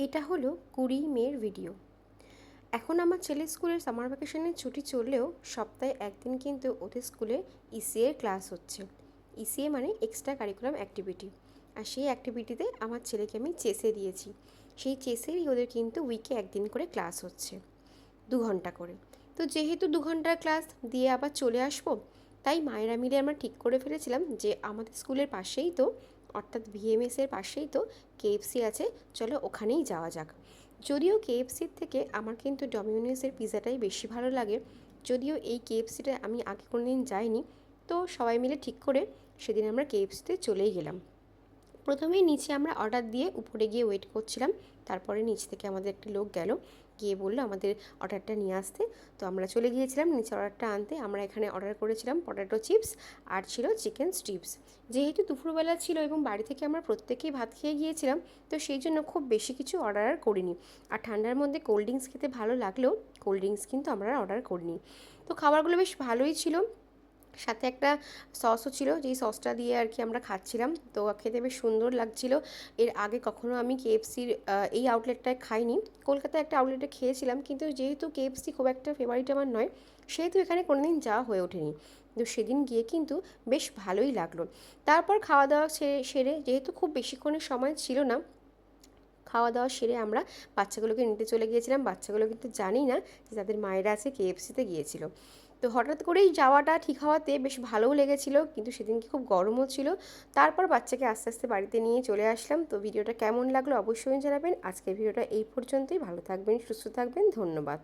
এটা হলো 20 মের ভিডিও। এখন আমার ছেলের স্কুলের সামার ভ্যাকেশনের ছুটি চললেও সপ্তাহে একদিন কিন্তু ওদের স্কুলে ইসিএর ক্লাস হচ্ছে। ইসিএ মানে এক্সট্রা কারিকুলাম অ্যাক্টিভিটি। আর সেই অ্যাক্টিভিটিতে আমার ছেলেকে আমি চেসে দিয়েছি। সেই চেসেরই ওদের কিন্তু উইকে একদিন করে ক্লাস হচ্ছে, 2 ঘন্টা করে। তো যেহেতু 2 ঘন্টার ক্লাস দিয়ে আবার চলে আসবো, তাই মায়েরা মিলে আমরা ঠিক করে ফেলেছিলাম যে আমাদের স্কুলের পাশেই তো, অর্থাৎ ভিএমএসের পাশেই তো কেএফসি আছে, চলো ওখানেই যাওয়া যাক। যদিও কেএফসির থেকে আমার কিন্তু ডমিনোসের পিৎজাটাই বেশি ভালো লাগে, যদিও এই কেএফসিটা আমি আগে কোনোদিন যাইনি। তো সবাই মিলে ঠিক করে সেদিন আমরা কেএফসিতে চলেই গেলাম। প্রথমেই নিচে আমরা অর্ডার দিয়ে উপরে গিয়ে ওয়েট করছিলাম। তারপরে নিচ থেকে আমাদের একটা লোক গেল, গিয়ে বললো আমাদের অর্ডারটা নিয়ে আসতে। তো আমরা চলে গিয়েছিলাম নিচে অর্ডারটা আনতে। আমরা এখানে অর্ডার করেছিলাম পটেটো চিপস আর ছিল চিকেন স্ট্রিপস। যেহেতু দুপুরবেলা ছিল এবং বাড়ি থেকে আমরা প্রত্যেকেই ভাত খেয়ে গিয়েছিলাম, তো সেই জন্য খুব বেশি কিছু অর্ডার আর করিনি। আর ঠান্ডার মধ্যে কোল্ড ড্রিঙ্কস খেতে ভালো লাগলেও কোল্ড ড্রিঙ্কস কিন্তু আমরা অর্ডার করিনি। তো খাবারগুলো বেশ ভালোই ছিল, সাথে একটা সসও ছিল, যেই সসটা দিয়ে আর কি আমরা খাচ্ছিলাম। তো খেতে বেশ সুন্দর লাগছিল। এর আগে কখনো আমি কেএফসির এই আউটলেটটায় খাইনি। কলকাতায় একটা আউটলেটে খেয়েছিলাম, কিন্তু যেহেতু কেএফসি খুব একটা ফেভারিট আমার নয়, সেহেতু এখানে কোনোদিন যাওয়া হয়ে ওঠেনি। তো সেদিন গিয়ে কিন্তু বেশ ভালোই লাগলো। তারপর খাওয়া দাওয়া সেরে যেহেতু খুব বেশিক্ষণের সময় ছিল না, খাওয়া দাওয়া সেরে আমরা বাচ্চাগুলোকে নিতে চলে গিয়েছিলাম। বাচ্চাগুলো কিন্তু জানি না যে তাদের মায়েরা আছে কেএফসিতে গিয়েছিল। তো হঠাৎ করেই যাওয়াটা ঠিক হওয়াতে বেশ ভালোও লেগেছিল, কিন্তু সেদিনকে খুব গরমও ছিল। তারপর বাচ্চাকে আস্তে আস্তে বাড়িতে নিয়ে চলে আসলাম। তো ভিডিওটা কেমন লাগলো অবশ্যই জানাবেন। আজকের ভিডিওটা এই পর্যন্তই। ভালো থাকবেন, সুস্থ থাকবেন, ধন্যবাদ।